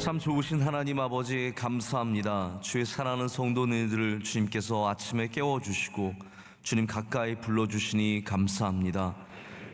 참 좋으신 하나님 아버지 감사합니다. 주의 사랑하는 성도님들을 주님께서 아침에 깨워주시고 주님 가까이 불러주시니 감사합니다.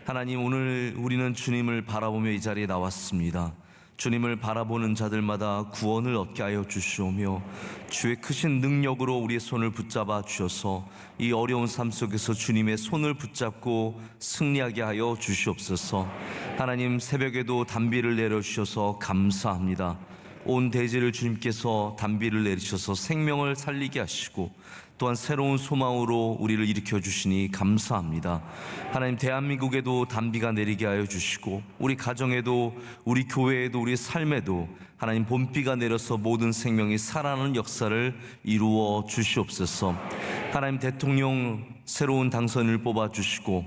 하나님, 오늘 우리는 주님을 바라보며 이 자리에 나왔습니다. 주님을 바라보는 자들마다 구원을 얻게 하여 주시오며 주의 크신 능력으로 우리의 손을 붙잡아 주셔서 이 어려운 삶 속에서 주님의 손을 붙잡고 승리하게 하여 주시옵소서. 하나님, 새벽에도 단비를 내려주셔서 감사합니다. 온 대지를 주님께서 단비를 내리셔서 생명을 살리게 하시고 또한 새로운 소망으로 우리를 일으켜 주시니 감사합니다. 하나님, 대한민국에도 단비가 내리게 하여 주시고 우리 가정에도 우리 교회에도 우리 삶에도 하나님 봄비가 내려서 모든 생명이 살아나는 역사를 이루어 주시옵소서. 하나님, 대통령 새로운 당선을 뽑아 주시고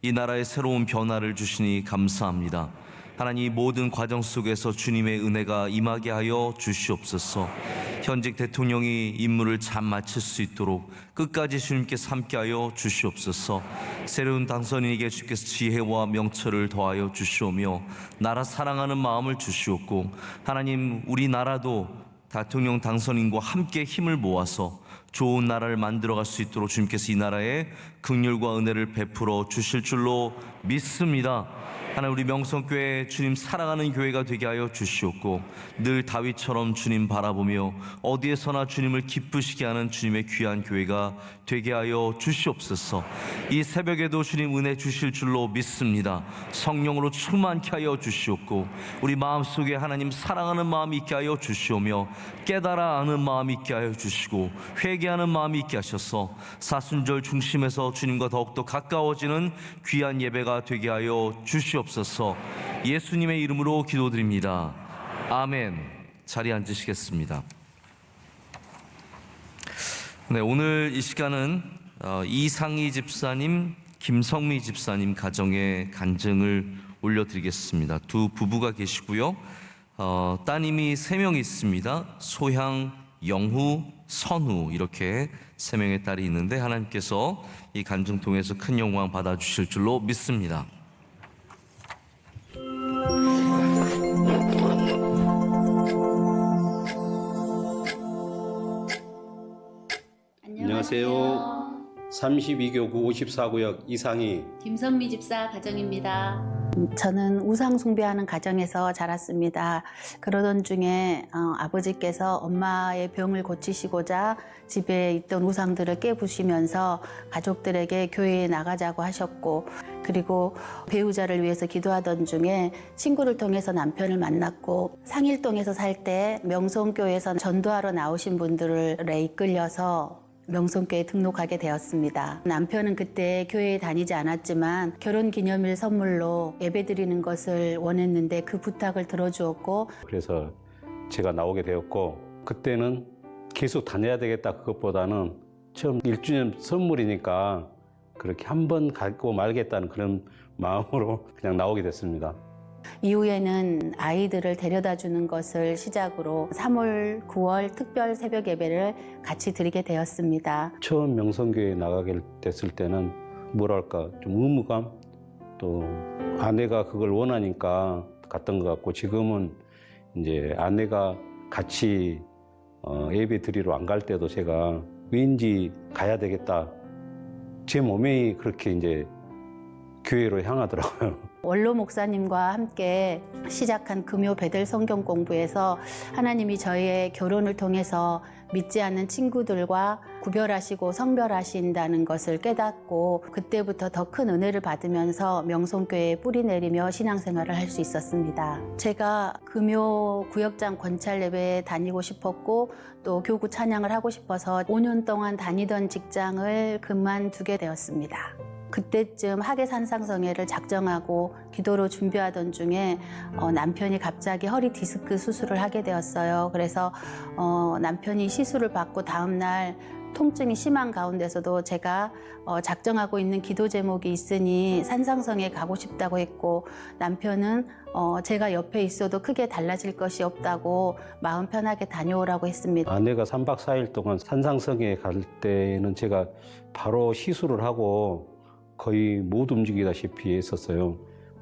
이 나라에 새로운 변화를 주시니 감사합니다. 하나님, 모든 과정 속에서 주님의 은혜가 임하게 하여 주시옵소서. 현직 대통령이 임무를 잘 마칠 수 있도록 끝까지 주님께서 함께하여 주시옵소서. 새로운 당선인에게 주께서 지혜와 명철을 더하여 주시오며 나라 사랑하는 마음을 주시옵고 하나님, 우리나라도 대통령 당선인과 함께 힘을 모아서 좋은 나라를 만들어갈 수 있도록 주님께서 이 나라에 긍휼과 은혜를 베풀어 주실 줄로 믿습니다. 하나님, 우리 명성교회 주님 사랑하는 교회가 되게 하여 주시옵고 늘 다윗처럼 주님 바라보며 어디에서나 주님을 기쁘시게 하는 주님의 귀한 교회가 되게 하여 주시옵소서. 이 새벽에도 주님 은혜 주실 줄로 믿습니다. 성령으로 충만케 하여 주시옵고 우리 마음속에 하나님 사랑하는 마음이 있게 하여 주시오며 깨달아 아는 마음이 있게 하여 주시고 회개하는 마음이 있게 하셔서 사순절 중심에서 주님과 더욱더 가까워지는 귀한 예배가 되게 하여 주시옵소서. 예수님의 이름으로 기도드립니다. 아멘. 자리에 앉으시겠습니다. 네, 오늘 이 시간은 이상희 집사님, 김성미 집사님 가정의 간증을 올려드리겠습니다. 두 부부가 계시고요. 따님이 3명이 있습니다. 소향, 영후, 선우, 이렇게 3명의 딸이 있는데 하나님께서 이 간증 통해서 큰 영광 받아주실 줄로 믿습니다. 안녕하세요. 32교구 54구역 이상희 김선미 집사 가정입니다. 저는 우상 숭배하는 가정에서 자랐습니다. 그러던 중에 아버지께서 엄마의 병을 고치시고자 집에 있던 우상들을 깨부시면서 가족들에게 교회에 나가자고 하셨고, 그리고 배우자를 위해서 기도하던 중에 친구를 통해서 남편을 만났고, 상일동에서 살 때 명성교회에서 전도하러 나오신 분들에 이끌려서 명성교회에 등록하게 되었습니다. 남편은 그때 교회에 다니지 않았지만 결혼기념일 선물로 예배드리는 것을 원했는데 그 부탁을 들어주었고, 그래서 제가 나오게 되었고, 그때는 계속 다녀야 되겠다, 그것보다는 처음 1주년 선물이니까 그렇게 한 번 갖고 말겠다는 그런 마음으로 그냥 나오게 됐습니다. 이후에는 아이들을 데려다 주는 것을 시작으로 3월, 9월 특별 새벽 예배를 같이 드리게 되었습니다. 처음 명성교회에 나가게 됐을 때는 뭐랄까 좀 의무감, 또 아내가 그걸 원하니까 갔던 것 같고, 지금은 이제 아내가 같이 예배 드리러 안 갈 때도 제가 왠지 가야 되겠다. 제 몸이 그렇게 이제 교회로 향하더라고요. 원로 목사님과 함께 시작한 금요 베들 성경 공부에서 하나님이 저희의 결혼을 통해서 믿지 않는 친구들과 구별하시고 성별하신다는 것을 깨닫고, 그때부터 더 큰 은혜를 받으면서 명성교회에 뿌리 내리며 신앙생활을 할 수 있었습니다. 제가 금요 구역장 권찰 예배에 다니고 싶었고 또 교구 찬양을 하고 싶어서 5년 동안 다니던 직장을 그만두게 되었습니다. 그때쯤 하계산상성회를 작정하고 기도로 준비하던 중에 남편이 갑자기 허리 디스크 수술을 하게 되었어요. 그래서 남편이 시술을 받고 다음 날 통증이 심한 가운데서도 제가 작정하고 있는 기도 제목이 있으니 산상성에 가고 싶다고 했고, 남편은 제가 옆에 있어도 크게 달라질 것이 없다고 마음 편하게 다녀오라고 했습니다. 아내가 3박 4일 동안 산상성에 갈 때는 제가 바로 시술을 하고 거의 못 움직이다시피 했었어요.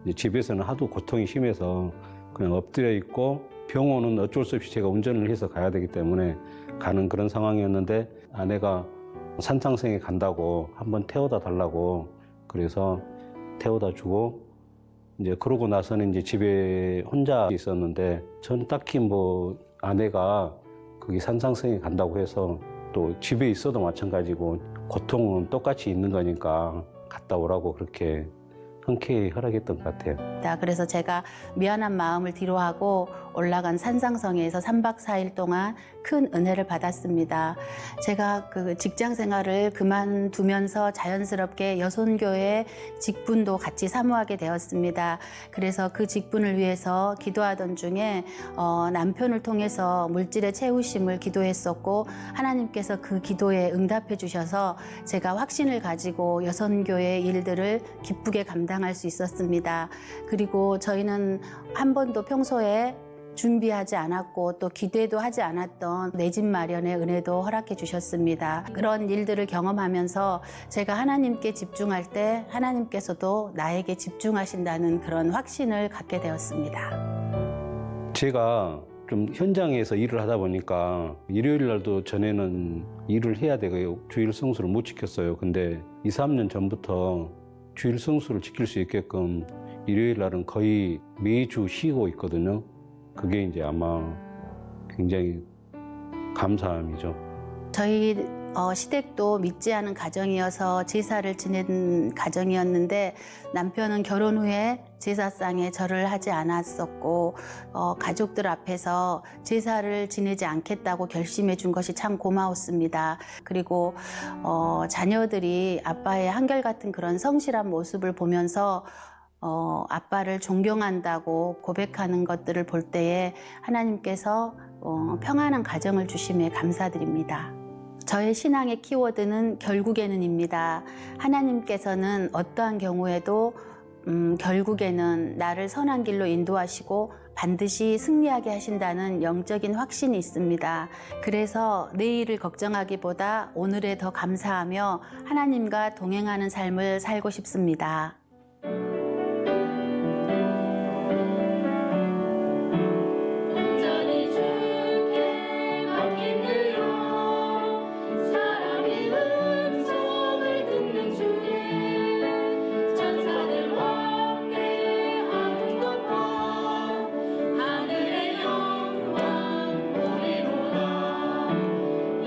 이제 집에서는 하도 고통이 심해서 그냥 엎드려 있고, 병원은 어쩔 수 없이 제가 운전을 해서 가야 되기 때문에 가는 그런 상황이었는데, 아내가 산상성에 간다고 한번 태워다 달라고 그래서 태워다 주고, 이제 그러고 나서는 이제 집에 혼자 있었는데, 저는 딱히 뭐 아내가 거기 산상성에 간다고 해서, 또 집에 있어도 마찬가지고 고통은 똑같이 있는 거니까 갔다 오라고 그렇게 흔쾌히 허락했던 것 같아요. 그래서 제가 미안한 마음을 뒤로하고 올라간 산상성에서 3박 4일 동안 큰 은혜를 받았습니다. 제가 그 직장 생활을 그만두면서 자연스럽게 여손교회 직분도 같이 사모하게 되었습니다. 그래서 그 직분을 위해서 기도하던 중에 남편을 통해서 물질의 채우심을 기도했었고, 하나님께서 그 기도에 응답해 주셔서 제가 확신을 가지고 여손교회 일들을 기쁘게 감당할 수 있었습니다. 그리고 저희는 한 번도 평소에 준비하지 않았고 또 기대도 하지 않았던 내 집 마련의 은혜도 허락해 주셨습니다. 그런 일들을 경험하면서 제가 하나님께 집중할 때 하나님께서도 나에게 집중하신다는 그런 확신을 갖게 되었습니다. 제가 좀 현장에서 일을 하다 보니까 일요일 날도 전에는 일을 해야 되고 주일 성수를 못 지켰어요. 근데 2, 3년 전부터 주일 성수를 지킬 수 있게끔 일요일 날은 거의 매주 쉬고 있거든요. 그게 이제 아마 굉장히 감사함이죠. 저희 시댁도 믿지 않은 가정이어서 제사를 지낸 가정이었는데, 남편은 결혼 후에 제사상에 절을 하지 않았었고 가족들 앞에서 제사를 지내지 않겠다고 결심해 준 것이 참 고마웠습니다. 그리고 자녀들이 아빠의 한결같은 그런 성실한 모습을 보면서 아빠를 존경한다고 고백하는 것들을 볼 때에 하나님께서 평안한 가정을 주심에 감사드립니다. 저의 신앙의 키워드는 결국에는입니다. 하나님께서는 어떠한 경우에도 결국에는 나를 선한 길로 인도하시고 반드시 승리하게 하신다는 영적인 확신이 있습니다. 그래서 내일을 걱정하기보다 오늘에 더 감사하며 하나님과 동행하는 삶을 살고 싶습니다.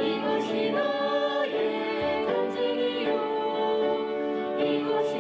이것이 너의 간증이요, 이것이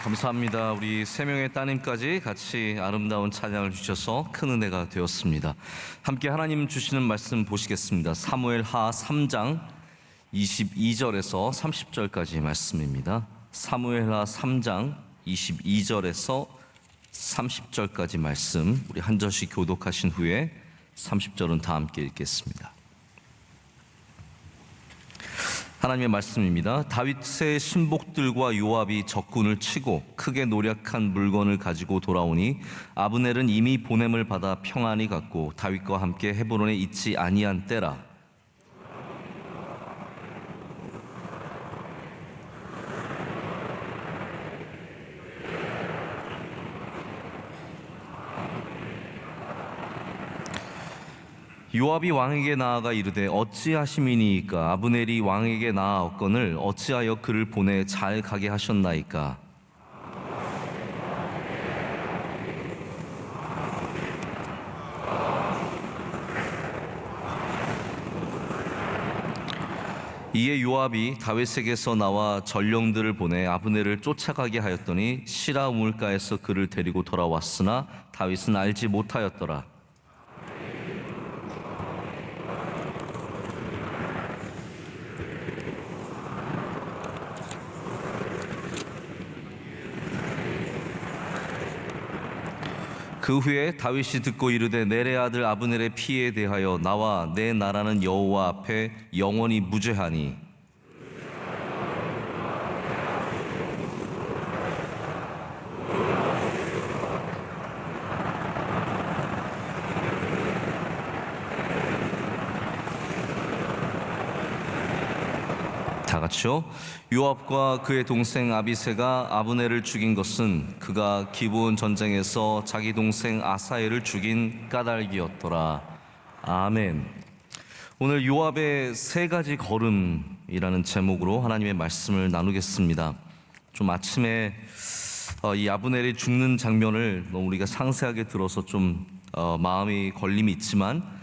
감사합니다. 우리 세 명의 따님까지 같이 아름다운 찬양을 주셔서 큰 은혜가 되었습니다. 함께 하나님 주시는 말씀 보시겠습니다. 사무엘하 3장 22절에서 30절까지 말씀입니다. 사무엘하 3장 22절에서 30절까지 말씀, 우리 한 절씩 교독하신 후에 30절은 다 함께 읽겠습니다. 하나님의 말씀입니다. 다윗의 신복들과 요압이 적군을 치고 크게 노력한 물건을 가지고 돌아오니 아브넬은 이미 보냄을 받아 평안히 갔고 다윗과 함께 헤브론에 있지 아니한 때라. 요압이 왕에게 나아가 이르되 어찌하심이니이까? 아브넬이 왕에게 나아왔거늘 어찌하여 그를 보내 잘 가게 하셨나이까? 이에 요압이 다윗에게서 나와 전령들을 보내 아브넬을 쫓아가게 하였더니 시라 우물가에서 그를 데리고 돌아왔으나 다윗은 알지 못하였더라. 그 후에 다윗이 듣고 이르되 넬의 아들 아브넬의 피에 대하여 나와 내 나라는 여호와 앞에 영원히 무죄하니 다 같이요. 요압과 그의 동생 아비새가 아브넬을 죽인 것은 그가 기브온 전쟁에서 자기 동생 아사엘을 죽인 까닭이었더라. 아멘. 오늘 요압의 세 가지 걸음이라는 제목으로 하나님의 말씀을 나누겠습니다. 좀 아침에 이 아브넬이 죽는 장면을 너무 우리가 상세하게 들어서 좀 마음이 걸림이 있지만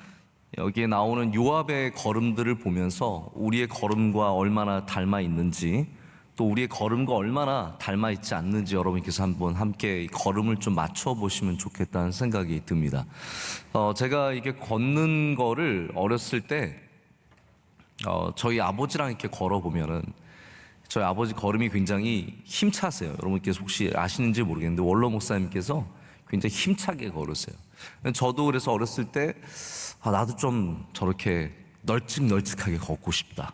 여기에 나오는 요압의 걸음들을 보면서 우리의 걸음과 얼마나 닮아 있는지, 또 우리의 걸음과 얼마나 닮아 있지 않는지 여러분께서 한번 함께 이 걸음을 좀 맞춰 보시면 좋겠다는 생각이 듭니다. 제가 이게 걷는 거를 어렸을 때 저희 아버지랑 이렇게 걸어 보면은 저희 아버지 걸음이 굉장히 힘차세요. 여러분께서 혹시 아시는지 모르겠는데 원로 목사님께서 굉장히 힘차게 걸으세요. 저도 그래서 어렸을 때 나도 좀 저렇게 널찍널찍하게 걷고 싶다.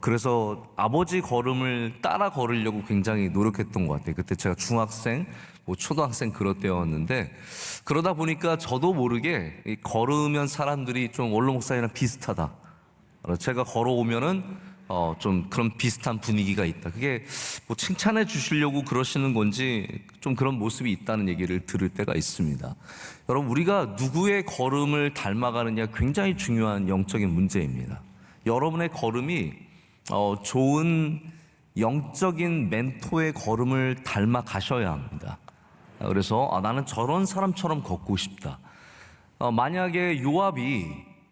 그래서 아버지 걸음을 따라 걸으려고 굉장히 노력했던 것 같아요. 그때 제가 중학생, 초등학생 그럴 때였는데 그러다 보니까 저도 모르게 걸으면 사람들이 좀 원로 목사님이랑 비슷하다. 제가 걸어오면은 좀 그런 비슷한 분위기가 있다. 그게 칭찬해 주시려고 그러시는 건지 좀 그런 모습이 있다는 얘기를 들을 때가 있습니다. 여러분, 우리가 누구의 걸음을 닮아가느냐 굉장히 중요한 영적인 문제입니다. 여러분의 걸음이 좋은 영적인 멘토의 걸음을 닮아 가셔야 합니다. 그래서 나는 저런 사람처럼 걷고 싶다. 만약에 요압이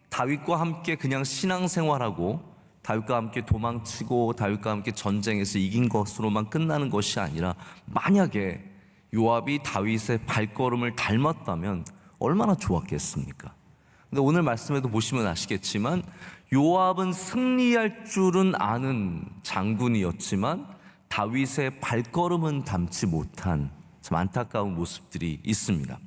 다윗과 함께 그냥 신앙생활하고 다윗과 함께 도망치고 다윗과 함께 전쟁에서 이긴 것으로만 끝나는 것이 아니라 만약에 요압이 다윗의 발걸음을 닮았다면 얼마나 좋았겠습니까? 근데 오늘 말씀에도 보시면 아시겠지만 요압은 승리할 줄은 아는 장군이었지만 다윗의 발걸음은 닮지 못한 참 안타까운 모습들이 있습니다.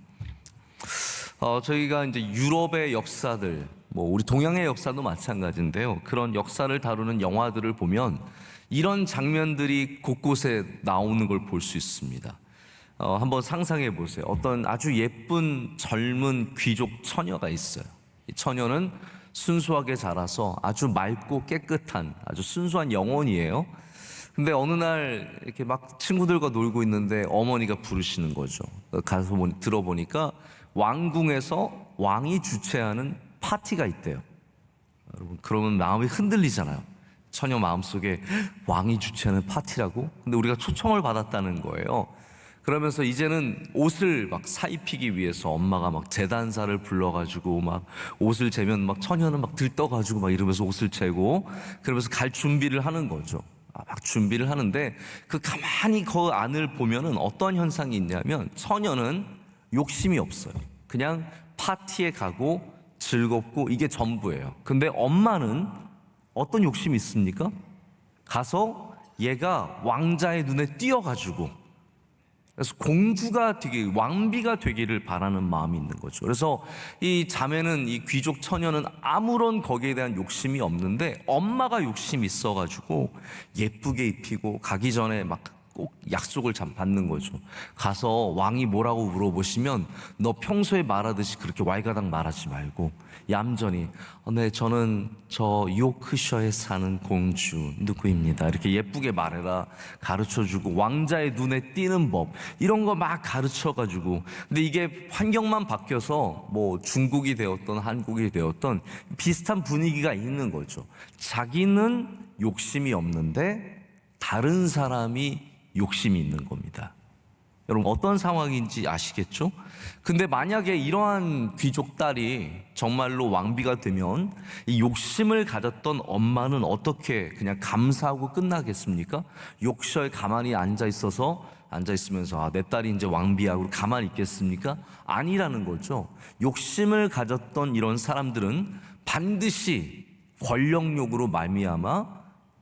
저희가 이제 유럽의 역사들, 우리 동양의 역사도 마찬가지인데요. 그런 역사를 다루는 영화들을 보면 이런 장면들이 곳곳에 나오는 걸 볼 수 있습니다. 한번 상상해 보세요. 어떤 아주 예쁜 젊은 귀족 처녀가 있어요. 이 처녀는 순수하게 자라서 아주 맑고 깨끗한 아주 순수한 영혼이에요. 근데 어느 날 이렇게 막 친구들과 놀고 있는데 어머니가 부르시는 거죠. 가서 들어보니까 왕궁에서 왕이 주최하는 파티가 있대요. 여러분, 그러면 마음이 흔들리잖아요. 처녀 마음속에 왕이 주최하는 파티라고? 근데 우리가 초청을 받았다는 거예요. 그러면서 이제는 옷을 막 사입히기 위해서 엄마가 막 재단사를 불러가지고 막 옷을 재면 막 처녀는 막 들떠가지고 막 이러면서 옷을 재고 그러면서 갈 준비를 하는 거죠. 막 준비를 하는데 그 가만히 그 안을 보면은 어떤 현상이 있냐면 처녀는 욕심이 없어요. 그냥 파티에 가고 즐겁고 이게 전부예요. 근데 엄마는 어떤 욕심이 있습니까? 가서 얘가 왕자의 눈에 띄어가지고 그래서 공주가 되기, 왕비가 되기를 바라는 마음이 있는 거죠. 그래서 이 자매는, 이 귀족 처녀는 아무런 거기에 대한 욕심이 없는데 엄마가 욕심이 있어가지고 예쁘게 입히고 가기 전에 막 꼭 약속을 받는 거죠. 가서 왕이 뭐라고 물어보시면 너 평소에 말하듯이 그렇게 왈가닥 말하지 말고 얌전히 네, 저는 저 요크셔에 사는 공주 누구입니다. 이렇게 예쁘게 말해라 가르쳐주고 왕자의 눈에 띄는 법 이런 거 막 가르쳐가지고 근데 이게 환경만 바뀌어서 뭐 중국이 되었던 한국이 되었던 비슷한 분위기가 있는 거죠. 자기는 욕심이 없는데 다른 사람이 욕심이 있는 겁니다. 여러분 어떤 상황인지 아시겠죠? 근데 만약에 이러한 귀족 딸이 정말로 왕비가 되면 이 욕심을 가졌던 엄마는 어떻게 그냥 감사하고 끝나겠습니까? 욕셔에 가만히 앉아있으면서 아, 내 딸이 이제 왕비야 그리고 가만히 있겠습니까? 아니라는 거죠. 욕심을 가졌던 이런 사람들은 반드시 권력욕으로 말미암아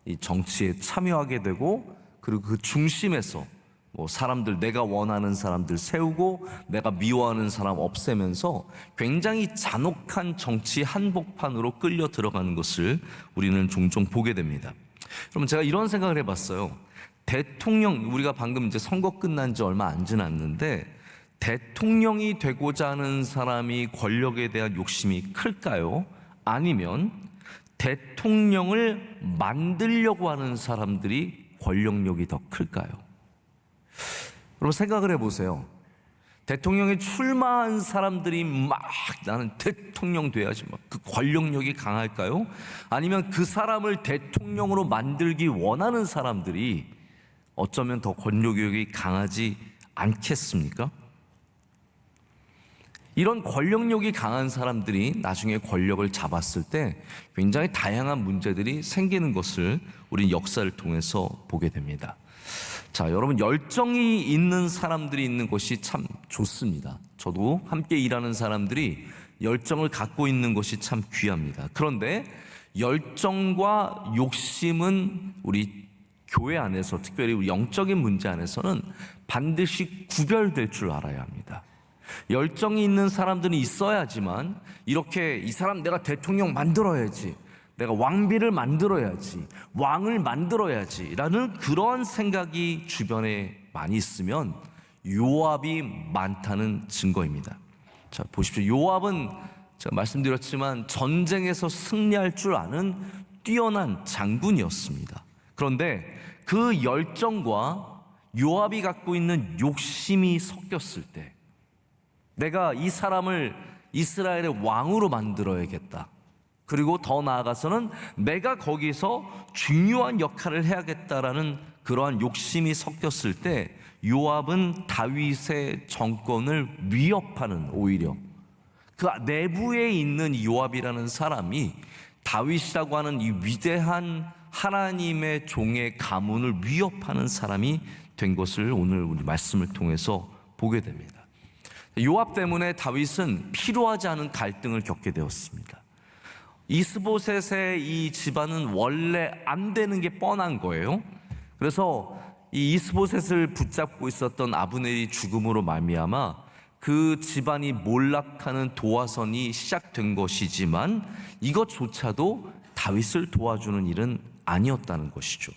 이 정치에 참여하게 되고 그리고 그 중심에서 뭐 사람들 내가 원하는 사람들 세우고 내가 미워하는 사람 없애면서 굉장히 잔혹한 정치 한복판으로 끌려 들어가는 것을 우리는 종종 보게 됩니다. 그러면 제가 이런 생각을 해봤어요. 대통령 우리가 방금 이제 선거 끝난 지 얼마 안 지났는데 대통령이 되고자 하는 사람이 권력에 대한 욕심이 클까요? 아니면 대통령을 만들려고 하는 사람들이 권력욕이 더 클까요? 여러분 생각을 해보세요. 대통령에 출마한 사람들이 막 나는 대통령 돼야지 막 그 권력욕이 강할까요? 아니면 그 사람을 대통령으로 만들기 원하는 사람들이 어쩌면 더 권력욕이 강하지 않겠습니까? 이런 권력욕이 강한 사람들이 나중에 권력을 잡았을 때 굉장히 다양한 문제들이 생기는 것을 우리 역사를 통해서 보게 됩니다. 자, 여러분 열정이 있는 사람들이 있는 것이 참 좋습니다. 저도 함께 일하는 사람들이 열정을 갖고 있는 것이 참 귀합니다. 그런데 열정과 욕심은 우리 교회 안에서 특별히 우리 영적인 문제 안에서는 반드시 구별될 줄 알아야 합니다. 열정이 있는 사람들은 있어야지만 이렇게 이 사람 내가 대통령 만들어야지, 내가 왕비를 만들어야지, 왕을 만들어야지 라는 그러한 생각이 주변에 많이 있으면 요압이 많다는 증거입니다. 자, 보십시오. 요압은 제가 말씀드렸지만 전쟁에서 승리할 줄 아는 뛰어난 장군이었습니다. 그런데 그 열정과 요압이 갖고 있는 욕심이 섞였을 때 내가 이 사람을 이스라엘의 왕으로 만들어야겠다. 그리고 더 나아가서는 내가 거기서 중요한 역할을 해야겠다라는 그러한 욕심이 섞였을 때 요압은 다윗의 정권을 위협하는 오히려 그 내부에 있는 요압이라는 사람이 다윗이라고 하는 이 위대한 하나님의 종의 가문을 위협하는 사람이 된 것을 오늘 우리 말씀을 통해서 보게 됩니다. 요압 때문에 다윗은 필요하지 않은 갈등을 겪게 되었습니다. 이스보셋의 이 집안은 원래 안 되는 게 뻔한 거예요. 그래서 이 이스보셋을 붙잡고 있었던 아브넬이 죽음으로 말미암아 그 집안이 몰락하는 도화선이 시작된 것이지만 이것조차도 다윗을 도와주는 일은 아니었다는 것이죠.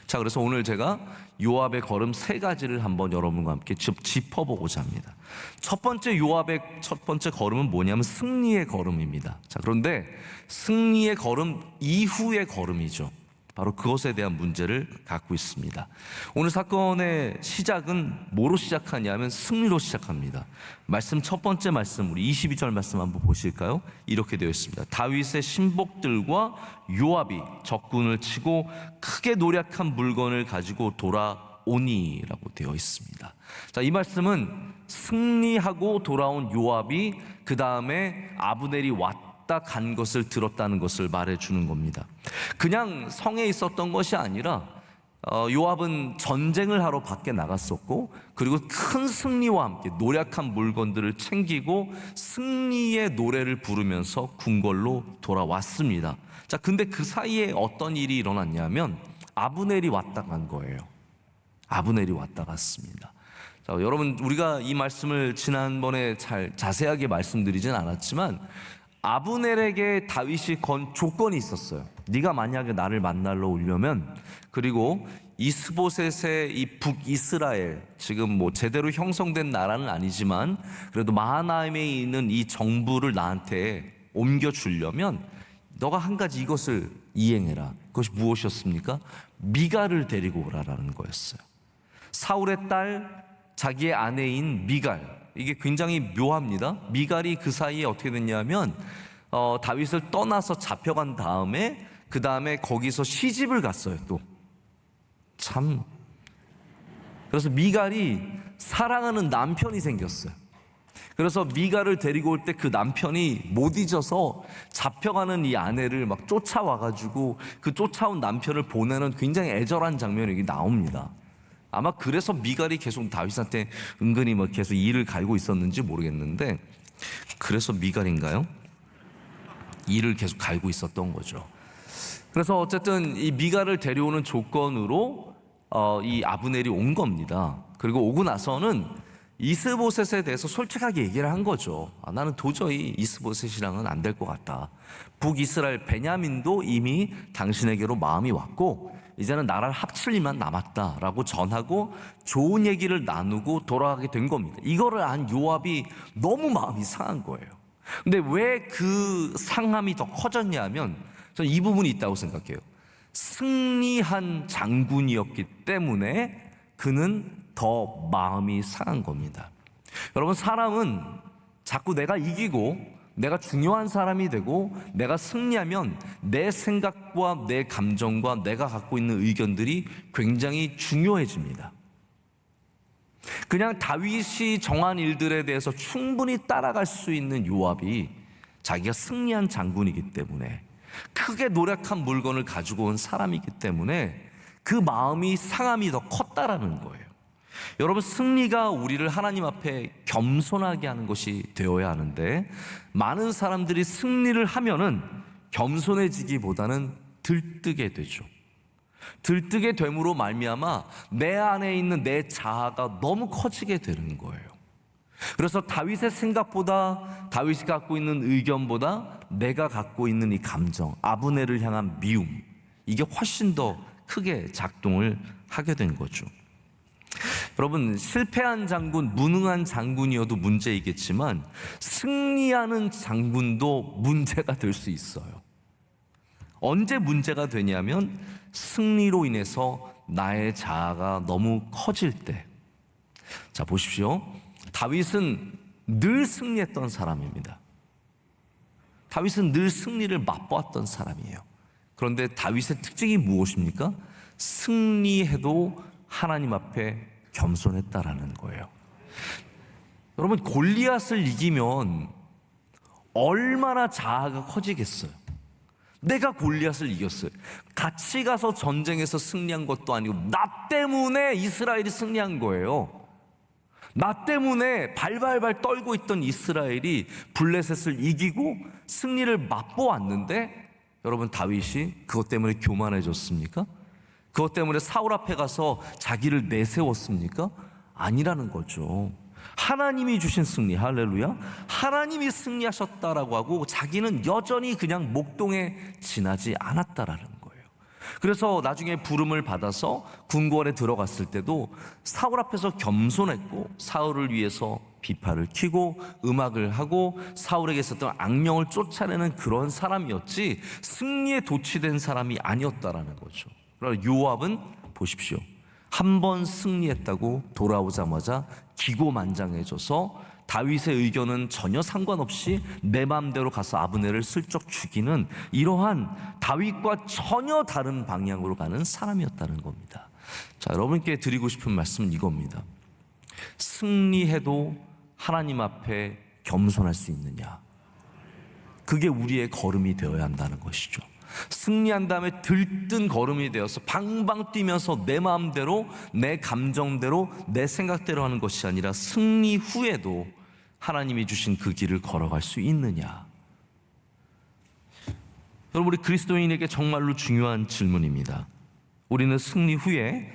자, 그래서 오늘 제가 요압의 걸음 세 가지를 한번 여러분과 함께 짚어보고자 합니다. 첫 번째 요압의 첫 번째 걸음은 뭐냐면 승리의 걸음입니다. 자, 그런데 승리의 걸음 이후의 걸음이죠. 바로 그것에 대한 문제를 갖고 있습니다. 오늘 사건의 시작은 뭐로 시작하냐면 승리로 시작합니다. 말씀 첫 번째 말씀 우리 22절 말씀 한번 보실까요? 이렇게 되어 있습니다. 다윗의 신복들과 요압이 적군을 치고 크게 노력한 물건을 가지고 돌아오니라고 되어 있습니다. 자, 이 말씀은 승리하고 돌아온 요압이 그 다음에 아브넬이 왔다 간 것을 들었다는 것을 말해주는 겁니다. 그냥 성에 있었던 것이 아니라 요압은 전쟁을 하러 밖에 나갔었고, 그리고 큰 승리와 함께 노력한 물건들을 챙기고 승리의 노래를 부르면서 궁궐로 돌아왔습니다. 자, 근데 그 사이에 어떤 일이 일어났냐면 아브넬이 왔다 간 거예요. 아브넬이 왔다 갔습니다. 자, 여러분, 우리가 이 말씀을 지난번에 잘 자세하게 말씀드리진 않았지만 아브넬에게 다윗이 건 조건이 있었어요. 네가 만약에 나를 만나러 오려면, 그리고 이스보셋의 이 북이스라엘, 지금 뭐 제대로 형성된 나라는 아니지만 그래도 마하나임에 있는 이 정부를 나한테 옮겨주려면 너가 한 가지 이것을 이행해라. 그것이 무엇이었습니까? 미갈을 데리고 오라라는 거였어요. 사울의 딸, 자기의 아내인 미갈, 이게 굉장히 묘합니다. 미갈이 그 사이에 어떻게 됐냐면 다윗을 떠나서 잡혀간 다음에 그 다음에 거기서 시집을 갔어요. 또 참, 그래서 미갈이 사랑하는 남편이 생겼어요. 그래서 미갈을 데리고 올 때 그 남편이 못 잊어서 잡혀가는 이 아내를 막 쫓아와가지고 그 쫓아온 남편을 보내는 굉장히 애절한 장면이 나옵니다. 아마 그래서 미갈이 계속 다윗한테 은근히 뭐 계속 이를 갈고 있었는지 모르겠는데, 그래서 미갈인가요? 이를 계속 갈고 있었던 거죠. 그래서 어쨌든 이 미갈을 데려오는 조건으로 이 아브넬이 온 겁니다. 그리고 오고 나서는 이스보셋에 대해서 솔직하게 얘기를 한 거죠. 나는 도저히 이스보셋이랑은 안 될 것 같다. 북이스라엘 베냐민도 이미 당신에게로 마음이 왔고 이제는 나라를 합칠 일만 남았다라고 전하고 좋은 얘기를 나누고 돌아가게 된 겁니다. 이거를 안 요압이 너무 마음이 상한 거예요. 근데 왜 그 상함이 더 커졌냐면 저는 이 부분이 있다고 생각해요. 승리한 장군이었기 때문에 그는 더 마음이 상한 겁니다. 여러분, 사람은 자꾸 내가 이기고 내가 중요한 사람이 되고 내가 승리하면 내 생각과 내 감정과 내가 갖고 있는 의견들이 굉장히 중요해집니다. 그냥 다윗이 정한 일들에 대해서 충분히 따라갈 수 있는 요압이 자기가 승리한 장군이기 때문에, 크게 노력한 물건을 가지고 온 사람이기 때문에 그 마음이 상함이 더 컸다라는 거예요. 여러분, 승리가 우리를 하나님 앞에 겸손하게 하는 것이 되어야 하는데, 많은 사람들이 승리를 하면은 겸손해지기보다는 들뜨게 되죠. 들뜨게 됨으로 말미암아 내 안에 있는 내 자아가 너무 커지게 되는 거예요. 그래서 다윗의 생각보다, 다윗이 갖고 있는 의견보다 내가 갖고 있는 이 감정, 아브넬을 향한 미움, 이게 훨씬 더 크게 작동을 하게 된 거죠. 여러분, 실패한 장군, 무능한 장군이어도 문제이겠지만 승리하는 장군도 문제가 될 수 있어요. 언제 문제가 되냐면 승리로 인해서 나의 자아가 너무 커질 때. 자, 보십시오. 다윗은 늘 승리했던 사람입니다. 다윗은 늘 승리를 맛보았던 사람이에요. 그런데 다윗의 특징이 무엇입니까? 승리해도 하나님 앞에 겸손했다라는 거예요. 여러분, 골리앗을 이기면 얼마나 자아가 커지겠어요. 내가 골리앗을 이겼어요. 같이 가서 전쟁에서 승리한 것도 아니고 나 때문에 이스라엘이 승리한 거예요. 나 때문에 발발발 떨고 있던 이스라엘이 블레셋을 이기고 승리를 맛보았는데, 여러분, 다윗이 그것 때문에 교만해졌습니까? 그것 때문에 사울 앞에 가서 자기를 내세웠습니까? 아니라는 거죠. 하나님이 주신 승리, 할렐루야. 하나님이 승리하셨다라고 하고 자기는 여전히 그냥 목동에 지나지 않았다라는 거예요. 그래서 나중에 부름을 받아서 궁궐에 들어갔을 때도 사울 앞에서 겸손했고, 사울을 위해서 비파를 켜고 음악을 하고 사울에게 있었던 악령을 쫓아내는 그런 사람이었지 승리에 도취된 사람이 아니었다라는 거죠. 그러나 요압은 보십시오. 한 번 승리했다고 돌아오자마자 기고만장해져서 다윗의 의견은 전혀 상관없이 내 마음대로 가서 아브넬을 슬쩍 죽이는 이러한 다윗과 전혀 다른 방향으로 가는 사람이었다는 겁니다. 자, 여러분께 드리고 싶은 말씀은 이겁니다. 승리해도 하나님 앞에 겸손할 수 있느냐, 그게 우리의 걸음이 되어야 한다는 것이죠. 승리한 다음에 들뜬 걸음이 되어서 방방 뛰면서 내 마음대로, 내 감정대로, 내 생각대로 하는 것이 아니라 승리 후에도 하나님이 주신 그 길을 걸어갈 수 있느냐? 여러분, 우리 그리스도인에게 정말로 중요한 질문입니다. 우리는 승리 후에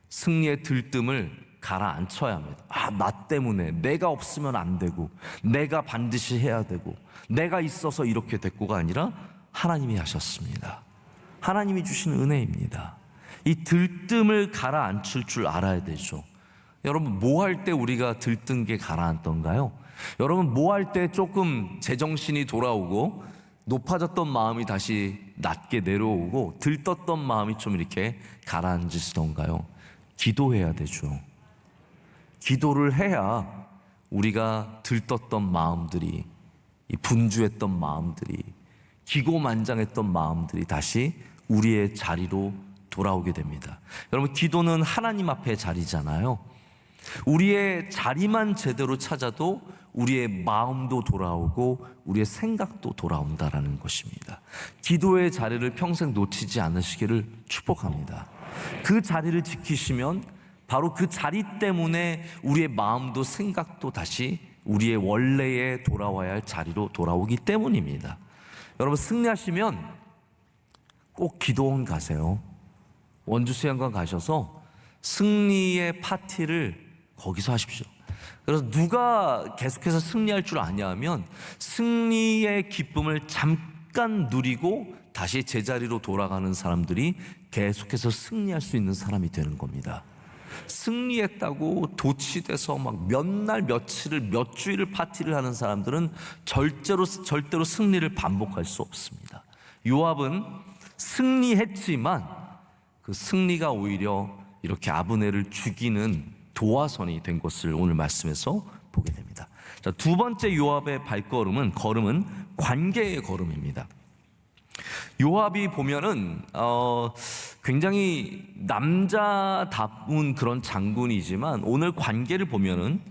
승리의 들뜸을 가라앉혀야 합니다. 나 때문에 내가 없으면 안 되고, 내가 반드시 해야 되고, 내가 있어서 이렇게 됐고가 아니라 하나님이 하셨습니다. 하나님이 주신 은혜입니다. 이 들뜸을 가라앉힐 줄 알아야 되죠. 여러분, 뭐 할 때 우리가 들뜬 게 가라앉던가요? 여러분, 뭐 할 때 조금 제정신이 돌아오고 높아졌던 마음이 다시 낮게 내려오고 들떴던 마음이 좀 이렇게 가라앉으시던가요? 기도해야 되죠. 기도를 해야 우리가 들떴던 마음들이, 이 분주했던 마음들이, 기고만장했던 마음들이 다시 우리의 자리로 돌아오게 됩니다. 여러분, 기도는 하나님 앞의 자리잖아요. 우리의 자리만 제대로 찾아도 우리의 마음도 돌아오고 우리의 생각도 돌아온다라는 것입니다. 기도의 자리를 평생 놓치지 않으시기를 축복합니다. 그 자리를 지키시면 바로 그 자리 때문에 우리의 마음도 생각도 다시 우리의 원래에 돌아와야 할 자리로 돌아오기 때문입니다. 여러분, 승리하시면 꼭 기도원 가세요. 원주수양관 가셔서 승리의 파티를 거기서 하십시오. 그래서 누가 계속해서 승리할 줄 아냐 하면 승리의 기쁨을 잠깐 누리고 다시 제자리로 돌아가는 사람들이 계속해서 승리할 수 있는 사람이 되는 겁니다. 승리했다고 도취돼서 막 몇 날 며칠을 몇 주일을 파티를 하는 사람들은 절대로 승리를 반복할 수 없습니다. 요압은 승리했지만 그 승리가 오히려 이렇게 아브넬을 죽이는 도화선이 된 것을 오늘 말씀에서 보게 됩니다. 자, 두 번째 요압의 걸음은 관계의 걸음입니다. 요압이 보면은 굉장히 남자다운 그런 장군이지만 오늘 관계를 보면은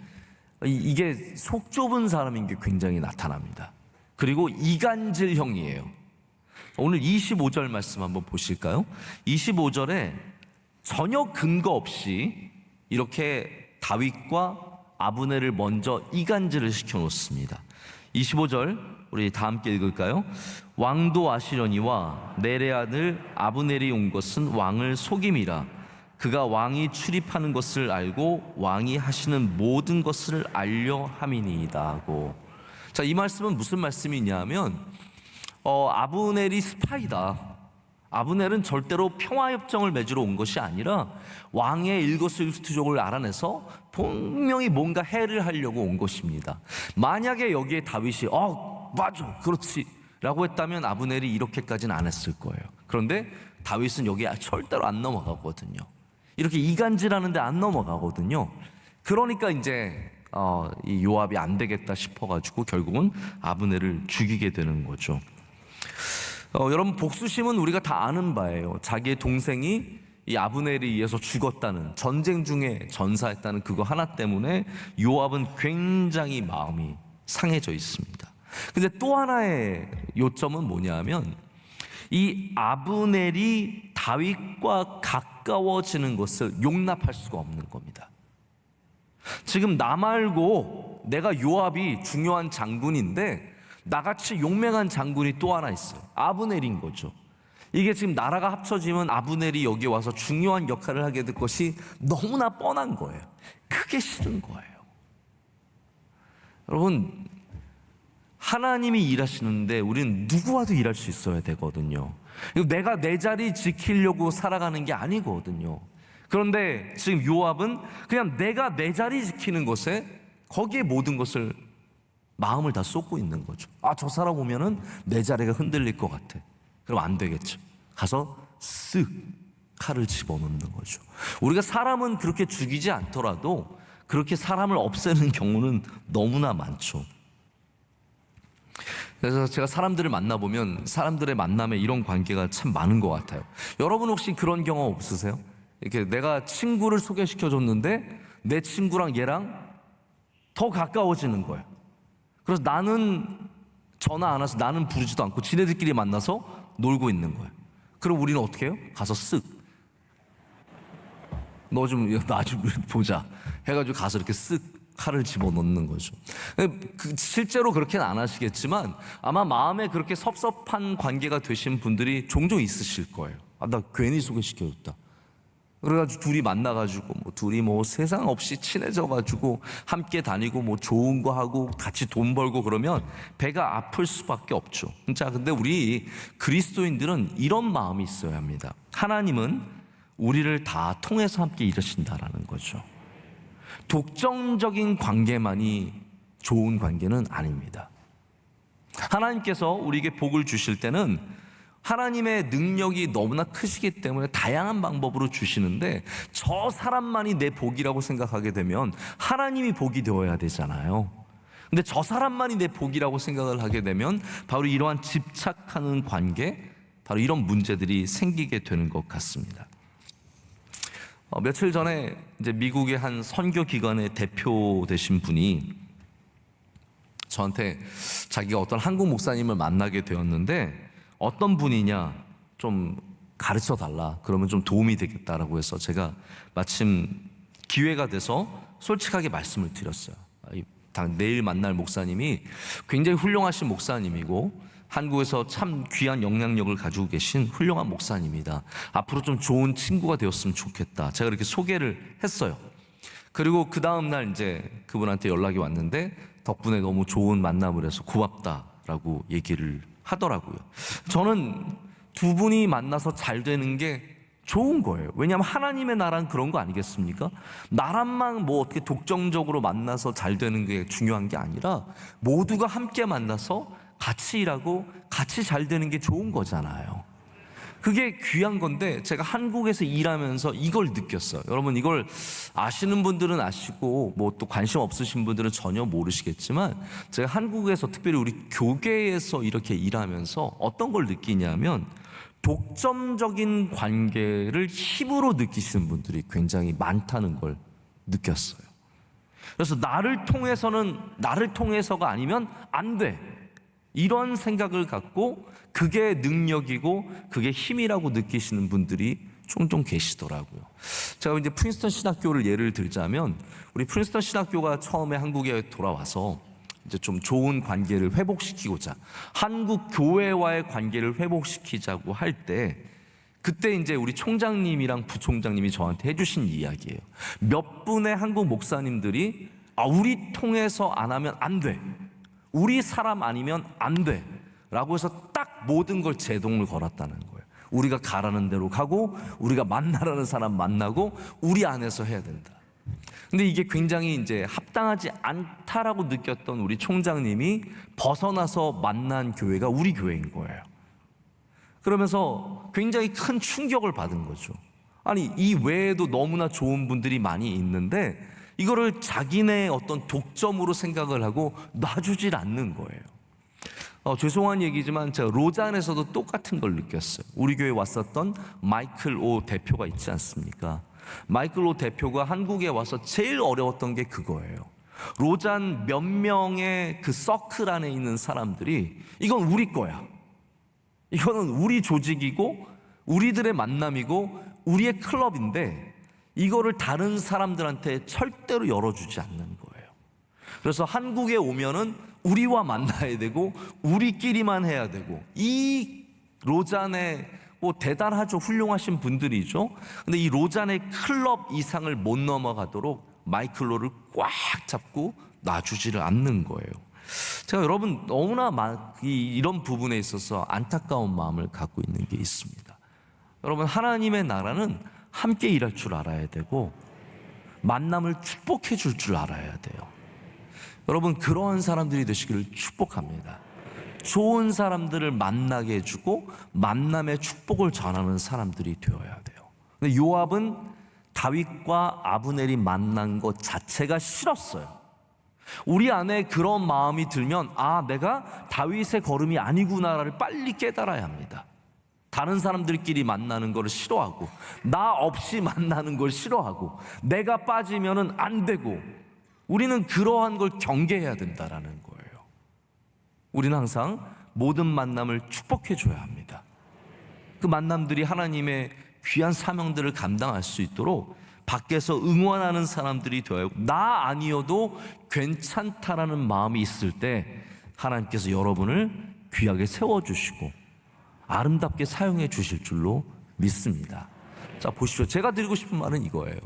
이게 속 좁은 사람인 게 굉장히 나타납니다. 그리고 이간질형이에요. 오늘 25절 말씀 한번 보실까요? 25절에 전혀 근거 없이 이렇게 다윗과 아브넬을 먼저 이간질을 시켜놓습니다. 25절 우리 다 함께 읽을까요? 왕도 아시려니와 넬의 아들 아브넬이 온 것은 왕을 속임이라. 그가 왕이 출입하는 것을 알고 왕이 하시는 모든 것을 알려 함이니이다 하고. 자, 이 말씀은 무슨 말씀이냐면 아브넬이 스파이다. 아브넬은 절대로 평화협정을 맺으러 온 것이 아니라 왕의 일거수일투족을 알아내서 분명히 뭔가 해를 하려고 온 것입니다. 만약에 여기에 다윗이 맞아 그렇지 라고 했다면 아브넬이 이렇게까지는 안 했을 거예요. 그런데 다윗은 여기에 절대로 안 넘어가거든요. 이렇게 이간질하는데 안 넘어가거든요. 그러니까 이제 이 요압이 안 되겠다 싶어가지고 결국은 아브넬을 죽이게 되는 거죠. 여러분, 복수심은 우리가 다 아는 바예요. 자기의 동생이 이 아브넬에 의해서 죽었다는, 전쟁 중에 전사했다는 그거 하나 때문에 요압은 굉장히 마음이 상해져 있습니다. 근데 또 하나의 요점은 뭐냐면 이 아브넬이 다윗과 가까워지는 것을 용납할 수가 없는 겁니다. 지금 나 말고 내가 요압이 중요한 장군인데 나같이 용맹한 장군이 또 하나 있어요. 아브넬인 거죠. 이게 지금 나라가 합쳐지면 아브넬이 여기 와서 중요한 역할을 하게 될 것이 너무나 뻔한 거예요. 그게 싫은 거예요. 여러분, 하나님이 일하시는데 우리는 누구와도 일할 수 있어야 되거든요. 내가 내 자리 지키려고 살아가는 게 아니거든요. 그런데 지금 요압은 그냥 내가 내 자리 지키는 것에 거기에 모든 것을 마음을 다 쏟고 있는 거죠. 저 사람 오면은 내 자리가 흔들릴 것 같아. 그럼 안 되겠죠. 가서 쓱 칼을 집어넣는 거죠. 우리가 사람은 그렇게 죽이지 않더라도 그렇게 사람을 없애는 경우는 너무나 많죠. 그래서 제가 사람들을 만나보면 사람들의 만남에 이런 관계가 참 많은 것 같아요. 여러분 혹시 그런 경험 없으세요? 이렇게 내가 친구를 소개시켜줬는데 내 친구랑 얘랑 더 가까워지는 거예요. 그래서 나는 전화 안 와서 나는 부르지도 않고 지네들끼리 만나서 놀고 있는 거예요. 그럼 우리는 어떻게 해요? 가서 쓱 너 좀 나 좀 보자 해가지고 가서 이렇게 쓱 칼을 집어넣는 거죠. 실제로 그렇게는 안 하시겠지만 아마 마음에 그렇게 섭섭한 관계가 되신 분들이 종종 있으실 거예요. 아, 나 괜히 소개시켜줬다. 그래가지고 둘이 만나가지고 둘이 세상 없이 친해져가지고 함께 다니고 좋은 거 하고 같이 돈 벌고 그러면 배가 아플 수밖에 없죠. 자, 근데 우리 그리스도인들은 이런 마음이 있어야 합니다. 하나님은 우리를 다 통해서 함께 일하신다라는 거죠. 독점적인 관계만이 좋은 관계는 아닙니다. 하나님께서 우리에게 복을 주실 때는 하나님의 능력이 너무나 크시기 때문에 다양한 방법으로 주시는데 저 사람만이 내 복이라고 생각하게 되면 하나님이 복이 되어야 되잖아요. 근데 저 사람만이 내 복이라고 생각을 하게 되면 바로 이러한 집착하는 관계, 바로 이런 문제들이 생기게 되는 것 같습니다. 며칠 전에 이제 미국의 한 선교 기관의 대표 되신 분이 저한테 자기가 어떤 한국 목사님을 만나게 되었는데 어떤 분이냐 좀 가르쳐 달라 그러면 좀 도움이 되겠다라고 해서 제가 마침 기회가 돼서 솔직하게 말씀을 드렸어요. 내일 만날 목사님이 굉장히 훌륭하신 목사님이고 한국에서 참 귀한 영향력을 가지고 계신 훌륭한 목사님이다. 앞으로 좀 좋은 친구가 되었으면 좋겠다. 제가 이렇게 소개를 했어요. 그리고 그 다음 날 이제 그분한테 연락이 왔는데 덕분에 너무 좋은 만남을 해서 고맙다라고 얘기를 하더라고요. 저는 두 분이 만나서 잘 되는 게 좋은 거예요. 왜냐하면 하나님의 나라는 그런 거 아니겠습니까? 나랑만 어떻게 독점적으로 만나서 잘 되는 게 중요한 게 아니라 모두가 함께 만나서 같이 일하고 같이 잘 되는 게 좋은 거잖아요. 그게 귀한 건데 제가 한국에서 일하면서 이걸 느꼈어요. 여러분 이걸 아시는 분들은 아시고 또 관심 없으신 분들은 전혀 모르시겠지만 제가 한국에서 특별히 우리 교계에서 이렇게 일하면서 어떤 걸 느끼냐면 독점적인 관계를 힘으로 느끼시는 분들이 굉장히 많다는 걸 느꼈어요. 그래서 나를 통해서가 아니면 안 돼. 이런 생각을 갖고 그게 능력이고 그게 힘이라고 느끼시는 분들이 종종 계시더라고요. 제가 이제 프린스턴 신학교를 예를 들자면 우리 프린스턴 신학교가 처음에 한국에 돌아와서 이제 좀 좋은 관계를 회복시키고자 한국 교회와의 관계를 회복시키자고 할 때 그때 이제 우리 총장님이랑 부총장님이 저한테 해주신 이야기예요. 몇 분의 한국 목사님들이 우리 통해서 안 하면 안 돼. 우리 사람 아니면 안 돼. 라고 해서 딱 모든 걸 제동을 걸었다는 거예요. 우리가 가라는 대로 가고 우리가 만나라는 사람 만나고 우리 안에서 해야 된다. 근데 이게 굉장히 이제 합당하지 않다라고 느꼈던 우리 총장님이 벗어나서 만난 교회가 우리 교회인 거예요. 그러면서 굉장히 큰 충격을 받은 거죠. 아니 이 외에도 너무나 좋은 분들이 많이 있는데 이거를 자기네 어떤 독점으로 생각을 하고 놔주질 않는 거예요. 죄송한 얘기지만 제가 로잔에서도 똑같은 걸 느꼈어요. 우리 교회에 왔었던 마이클 오 대표가 있지 않습니까? 마이클 오 대표가 한국에 와서 제일 어려웠던 게 그거예요. 로잔 몇 명의 그 서클 안에 있는 사람들이 이건 우리 거야. 이거는 우리 조직이고 우리들의 만남이고 우리의 클럽인데 이거를 다른 사람들한테 절대로 열어주지 않는 거예요. 그래서 한국에 오면은 우리와 만나야 되고 우리끼리만 해야 되고 이 로잔의 대단하죠. 훌륭하신 분들이죠. 근데 이 로잔의 클럽 이상을 못 넘어가도록 마이클로를 꽉 잡고 놔주지를 않는 거예요. 제가 여러분 너무나 이런 부분에 있어서 안타까운 마음을 갖고 있는 게 있습니다. 여러분 하나님의 나라는 함께 일할 줄 알아야 되고 만남을 축복해 줄 줄 알아야 돼요. 여러분 그러한 사람들이 되시기를 축복합니다. 좋은 사람들을 만나게 해주고 만남의 축복을 전하는 사람들이 되어야 돼요. 근데 요압은 다윗과 아브넬이 만난 것 자체가 싫었어요. 우리 안에 그런 마음이 들면 내가 다윗의 걸음이 아니구나를 빨리 깨달아야 합니다. 다른 사람들끼리 만나는 걸 싫어하고 나 없이 만나는 걸 싫어하고 내가 빠지면은 안 되고 우리는 그러한 걸 경계해야 된다라는 거예요. 우리는 항상 모든 만남을 축복해 줘야 합니다. 그 만남들이 하나님의 귀한 사명들을 감당할 수 있도록 밖에서 응원하는 사람들이 되어야, 나 아니어도 괜찮다라는 마음이 있을 때 하나님께서 여러분을 귀하게 세워주시고 아름답게 사용해 주실 줄로 믿습니다. 자, 보십시오. 제가 드리고 싶은 말은 이거예요.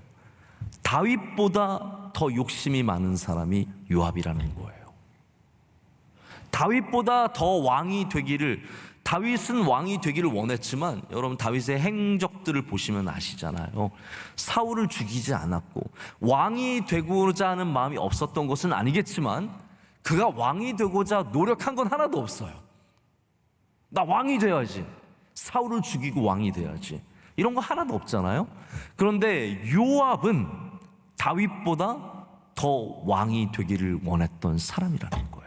다윗보다 더 욕심이 많은 사람이 요압이라는 거예요. 다윗보다 더 왕이 되기를, 다윗은 왕이 되기를 원했지만 여러분 다윗의 행적들을 보시면 아시잖아요. 사울을 죽이지 않았고 왕이 되고자 하는 마음이 없었던 것은 아니겠지만 그가 왕이 되고자 노력한 건 하나도 없어요. 나 왕이 돼야지, 사울을 죽이고 왕이 돼야지, 이런 거 하나도 없잖아요. 그런데 요압은 다윗보다 더 왕이 되기를 원했던 사람이라는 거예요.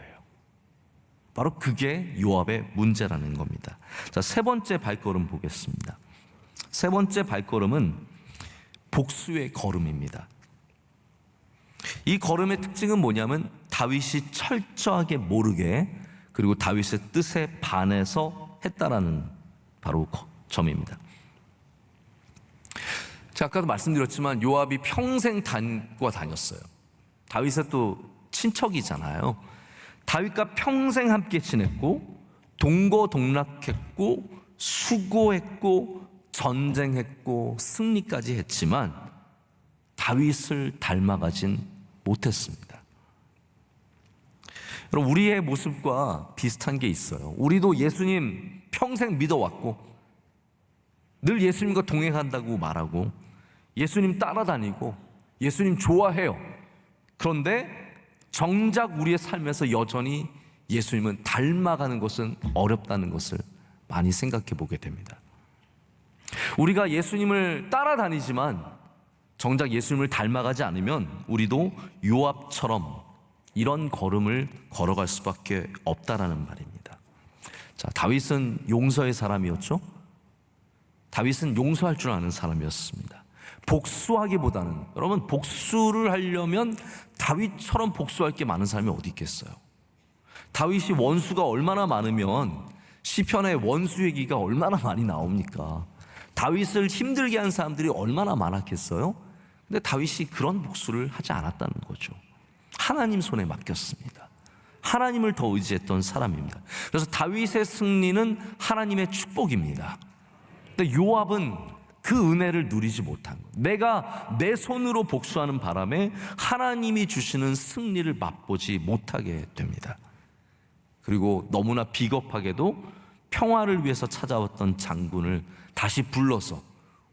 바로 그게 요압의 문제라는 겁니다. 자, 세 번째 발걸음 보겠습니다. 세 번째 발걸음은 복수의 걸음입니다. 이 걸음의 특징은 뭐냐면 다윗이 철저하게 모르게, 그리고 다윗의 뜻에 반해서 했다라는 바로 점입니다. 제가 아까도 말씀드렸지만 요압이 평생 다윗과 다녔어요. 다윗의 또 친척이잖아요. 다윗과 평생 함께 지냈고 동거동락했고 수고했고 전쟁했고 승리까지 했지만 다윗을 닮아가진 못했습니다. 여러분, 우리의 모습과 비슷한 게 있어요. 우리도 예수님 평생 믿어왔고 늘 예수님과 동행한다고 말하고 예수님 따라다니고 예수님 좋아해요. 그런데 정작 우리의 삶에서 여전히 예수님은 닮아가는 것은 어렵다는 것을 많이 생각해 보게 됩니다. 우리가 예수님을 따라다니지만 정작 예수님을 닮아가지 않으면 우리도 요압처럼 이런 걸음을 걸어갈 수밖에 없다라는 말입니다. 자, 다윗은 용서의 사람이었죠. 다윗은 용서할 줄 아는 사람이었습니다. 복수하기보다는, 여러분, 복수를 하려면 다윗처럼 복수할 게 많은 사람이 어디 있겠어요? 다윗이 원수가 얼마나 많으면 시편에 원수 얘기가 얼마나 많이 나옵니까? 다윗을 힘들게 한 사람들이 얼마나 많았겠어요? 근데 다윗이 그런 복수를 하지 않았다는 거죠. 하나님 손에 맡겼습니다. 하나님을 더 의지했던 사람입니다. 그래서 다윗의 승리는 하나님의 축복입니다. 근데 요압은 그 은혜를 누리지 못한 거예요. 내가 내 손으로 복수하는 바람에 하나님이 주시는 승리를 맛보지 못하게 됩니다. 그리고 너무나 비겁하게도 평화를 위해서 찾아왔던 장군을 다시 불러서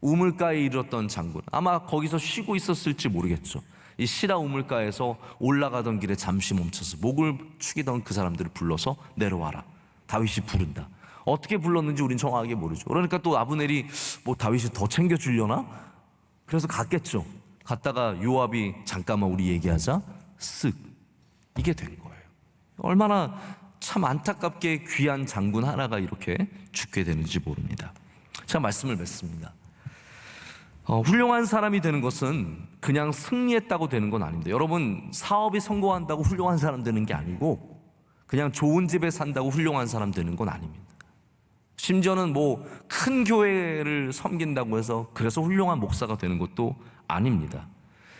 우물가에 이르렀던 장군, 아마 거기서 쉬고 있었을지 모르겠죠. 이 시라 우물가에서 올라가던 길에 잠시 멈춰서 목을 축이던 그 사람들을 불러서 내려와라. 다윗이 부른다. 어떻게 불렀는지 우린 정확하게 모르죠. 그러니까 또 아브넬이 뭐 다윗이 더 챙겨주려나? 그래서 갔겠죠. 갔다가 요압이 잠깐만 우리 얘기하자, 쓱, 이게 된 거예요. 얼마나 참 안타깝게 귀한 장군 하나가 이렇게 죽게 되는지 모릅니다. 제가 말씀을 맺습니다. 훌륭한 사람이 되는 것은 그냥 승리했다고 되는 건 아닙니다. 여러분, 사업이 성공한다고 훌륭한 사람 되는 게 아니고 그냥 좋은 집에 산다고 훌륭한 사람 되는 건 아닙니다. 심지어는 뭐 큰 교회를 섬긴다고 해서 그래서 훌륭한 목사가 되는 것도 아닙니다.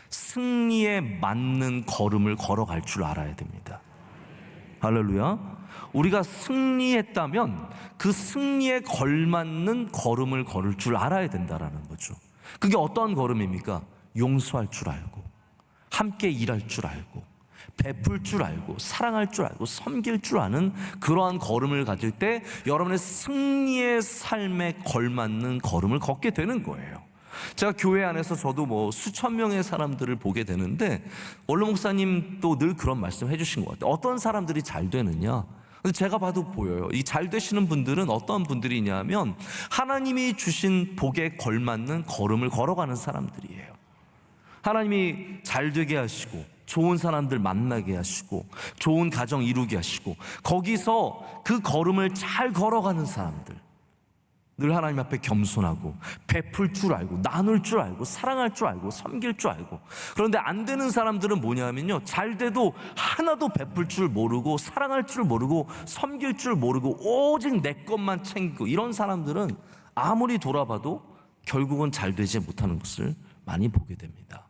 승리에 맞는 걸음을 걸어갈 줄 알아야 됩니다. 할렐루야. 우리가 승리했다면 그 승리에 걸맞는 걸음을 걸을 줄 알아야 된다라는 거죠. 그게 어떠한 걸음입니까? 용서할 줄 알고, 함께 일할 줄 알고, 베풀 줄 알고, 사랑할 줄 알고, 섬길 줄 아는 그러한 걸음을 가질 때 여러분의 승리의 삶에 걸맞는 걸음을 걷게 되는 거예요. 제가 교회 안에서 저도 뭐 수천 명의 사람들을 보게 되는데 원로 목사님도 늘 그런 말씀 해주신 것 같아요. 어떤 사람들이 잘 되느냐? 근데 제가 봐도 보여요. 이 잘 되시는 분들은 어떤 분들이냐면 하나님이 주신 복에 걸맞는 걸음을 걸어가는 사람들이에요. 하나님이 잘 되게 하시고 좋은 사람들 만나게 하시고 좋은 가정 이루게 하시고 거기서 그 걸음을 잘 걸어가는 사람들, 늘 하나님 앞에 겸손하고 베풀 줄 알고 나눌 줄 알고 사랑할 줄 알고 섬길 줄 알고. 그런데 안 되는 사람들은 뭐냐면요, 잘 돼도 하나도 베풀 줄 모르고 사랑할 줄 모르고 섬길 줄 모르고 오직 내 것만 챙기고, 이런 사람들은 아무리 돌아봐도 결국은 잘 되지 못하는 것을 많이 보게 됩니다.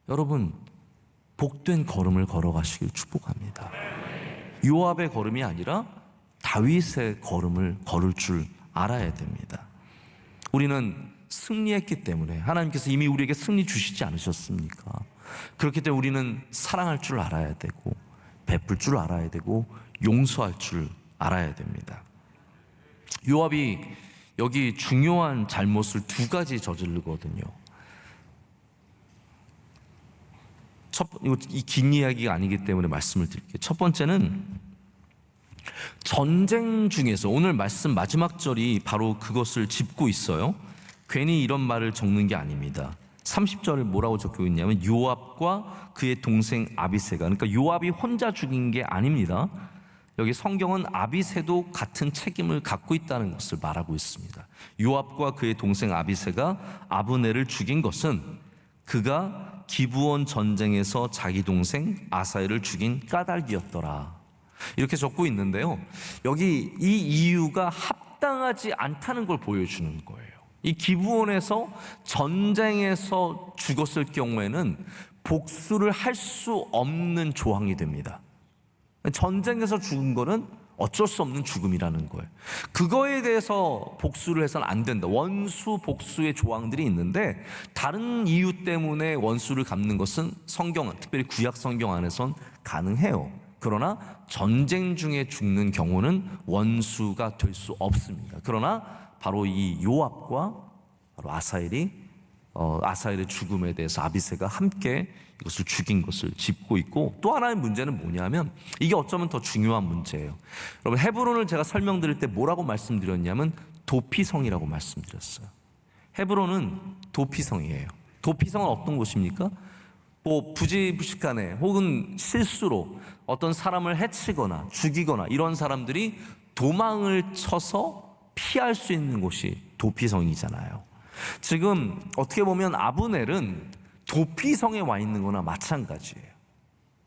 여러분, 복된 걸음을 걸어가시길 축복합니다. 요압의 걸음이 아니라 다윗의 걸음을 걸을 줄 알아야 됩니다. 우리는 승리했기 때문에, 하나님께서 이미 우리에게 승리 주시지 않으셨습니까? 그렇기 때문에 우리는 사랑할 줄 알아야 되고, 베풀 줄 알아야 되고, 용서할 줄 알아야 됩니다. 요압이 여기 중요한 잘못을 두 가지 저지르거든요. 이 긴 이야기가 아니기 때문에 말씀을 드릴게요. 첫 번째는 전쟁 중에서, 오늘 말씀 마지막 절이 바로 그것을 짚고 있어요. 괜히 이런 말을 적는 게 아닙니다. 30절을 뭐라고 적혀 있냐면 요압과 그의 동생 아비새가, 그러니까 요압이 혼자 죽인 게 아닙니다. 여기 성경은 아비새도 같은 책임을 갖고 있다는 것을 말하고 있습니다. 요압과 그의 동생 아비새가 아브넬을 죽인 것은 그가 기브온 전쟁에서 자기 동생 아사엘을 죽인 까닭이었더라, 이렇게 적고 있는데요. 여기 이 이유가 합당하지 않다는 걸 보여주는 거예요. 이 기브온에서 전쟁에서 죽었을 경우에는 복수를 할 수 없는 조항이 됩니다. 전쟁에서 죽은 거는 어쩔 수 없는 죽음이라는 거예요. 그거에 대해서 복수를 해서는 안 된다. 원수 복수의 조항들이 있는데, 다른 이유 때문에 원수를 갚는 것은 성경은, 특별히 구약 성경 안에선 가능해요. 그러나 전쟁 중에 죽는 경우는 원수가 될 수 없습니다. 그러나 바로 이 요압과 바로 아사엘의 죽음에 대해서 아비새가 함께 이것을 죽인 것을 짚고 있고, 또 하나의 문제는 뭐냐면, 이게 어쩌면 더 중요한 문제예요. 여러분, 헤브론을 제가 설명드릴 때 뭐라고 말씀드렸냐면 도피성이라고 말씀드렸어요. 헤브론은 도피성이에요. 도피성은 어떤 곳입니까? 부지부식간에 혹은 실수로 어떤 사람을 해치거나 죽이거나 이런 사람들이 도망을 쳐서 피할 수 있는 곳이 도피성이잖아요. 지금 어떻게 보면 아브넬은 도피성에 와 있는 거나 마찬가지예요.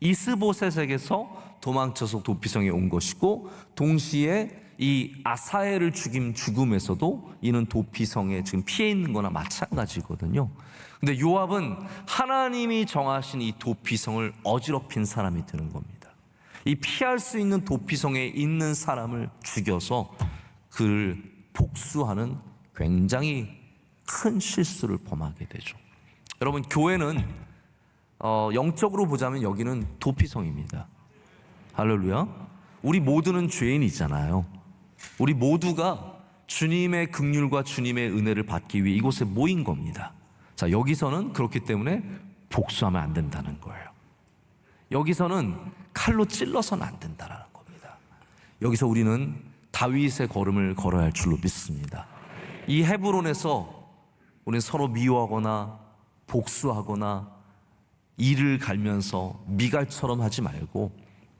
이스보셋에게서 도망쳐서 도피성에 온 것이고, 동시에 이 아사엘을 죽인 죽음에서도 이는 도피성에 지금 피해 있는 거나 마찬가지거든요. 근데 요압은 하나님이 정하신 이 도피성을 어지럽힌 사람이 되는 겁니다. 이 피할 수 있는 도피성에 있는 사람을 죽여서 그를 복수하는 굉장히 큰 실수를 범하게 되죠. 여러분, 교회는 영적으로 보자면 여기는 도피성입니다. 할렐루야. 우리 모두는 죄인이잖아요. 우리 모두가 주님의 긍휼과 주님의 은혜를 받기 위해 이곳에 모인 겁니다. 자, 여기서는 그렇기 때문에 복수하면 안 된다는 거예요. 여기서는 칼로 찔러서는 안 된다는 겁니다. 여기서 우리는 다윗의 걸음을 걸어야 할 줄로 믿습니다. 이 헤브론에서 우리는 서로 미워하거나 복수하거나 이를 갈면서 미갈처럼 하지 말고,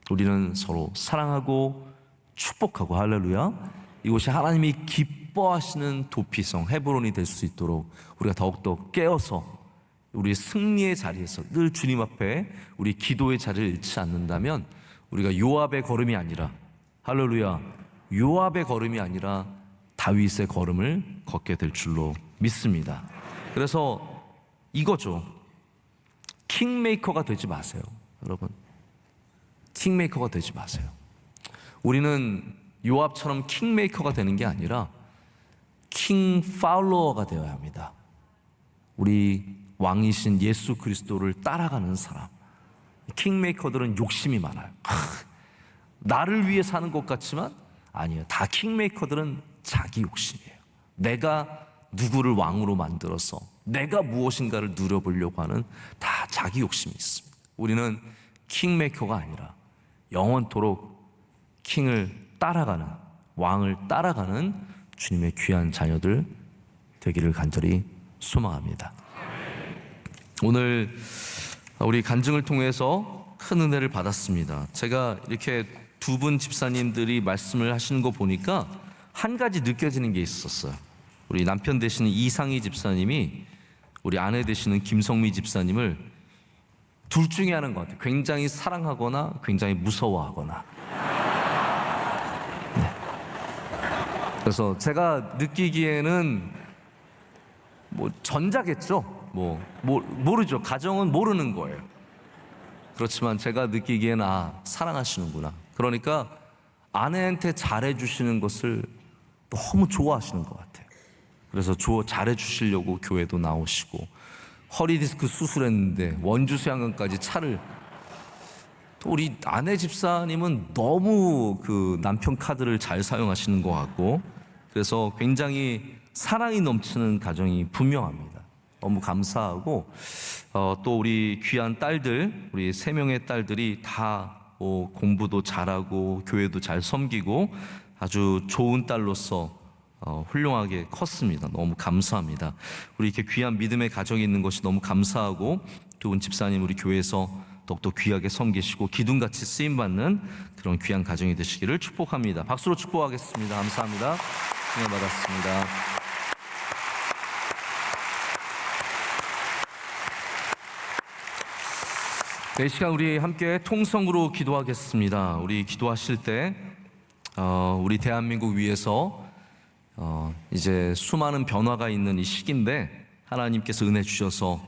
우리는 서로 사랑하고 축복하고, 할렐루야, 이곳이 하나님이 기뻐하시는 도피성 헤브론이 될 수 있도록 우리가 더욱더 깨어서 우리의 승리의 자리에서 늘 주님 앞에 우리 기도의 자리를 잃지 않는다면, 우리가 요압의 걸음이 아니라, 할렐루야, 요압의 걸음이 아니라 다윗의 걸음을 걷게 될 줄로 믿습니다. 그래서 이거죠. 킹메이커가 되지 마세요. 여러분, 킹메이커가 되지 마세요. 우리는 요압처럼 킹메이커가 되는 게 아니라 킹 팔로워가 되어야 합니다. 우리 왕이신 예수 그리스도를 따라가는 사람. 킹메이커들은 욕심이 많아요. 나를 위해 사는 것 같지만 아니에요. 다 킹메이커들은 자기 욕심이에요. 내가 누구를 왕으로 만들어서 내가 무엇인가를 누려보려고 하는 다 자기 욕심이 있습니다. 우리는 킹메이커가 아니라 영원토록 킹을 따라가는, 왕을 따라가는 주님의 귀한 자녀들 되기를 간절히 소망합니다. 오늘 우리 간증을 통해서 큰 은혜를 받았습니다. 제가 이렇게 두 분 집사님들이 말씀을 하시는 거 보니까 한 가지 느껴지는 게 있었어요. 우리 남편 되시는 이상희 집사님이 우리 아내 되시는 김성미 집사님을 둘 중에 하는 것 같아요. 굉장히 사랑하거나 굉장히 무서워하거나. 네. 그래서 제가 느끼기에는 뭐 전자겠죠. 모르죠. 가정은 모르는 거예요. 그렇지만 제가 느끼기에는 사랑하시는구나. 그러니까 아내한테 잘해주시는 것을 너무 좋아하시는 것 같아요. 그래서 잘해주시려고 교회도 나오시고, 허리디스크 수술했는데 원주 수양관까지 차를, 또 우리 아내 집사님은 너무 그 남편 카드를 잘 사용하시는 것 같고, 그래서 굉장히 사랑이 넘치는 가정이 분명합니다. 너무 감사하고, 또 우리 귀한 딸들, 우리 3명의 딸들이 다 공부도 잘하고 교회도 잘 섬기고 아주 좋은 딸로서 훌륭하게 컸습니다. 너무 감사합니다. 우리 이렇게 귀한 믿음의 가정이 있는 것이 너무 감사하고, 두 분 집사님 우리 교회에서 더욱더 귀하게 섬기시고 기둥같이 쓰임받는 그런 귀한 가정이 되시기를 축복합니다. 박수로 축복하겠습니다. 감사합니다. 은혜 받았습니다. 이 시간 우리 함께 통성으로 기도하겠습니다. 우리 기도하실 때 우리 대한민국 위해서 이제 수많은 변화가 있는 이 시기인데, 하나님께서 은혜 주셔서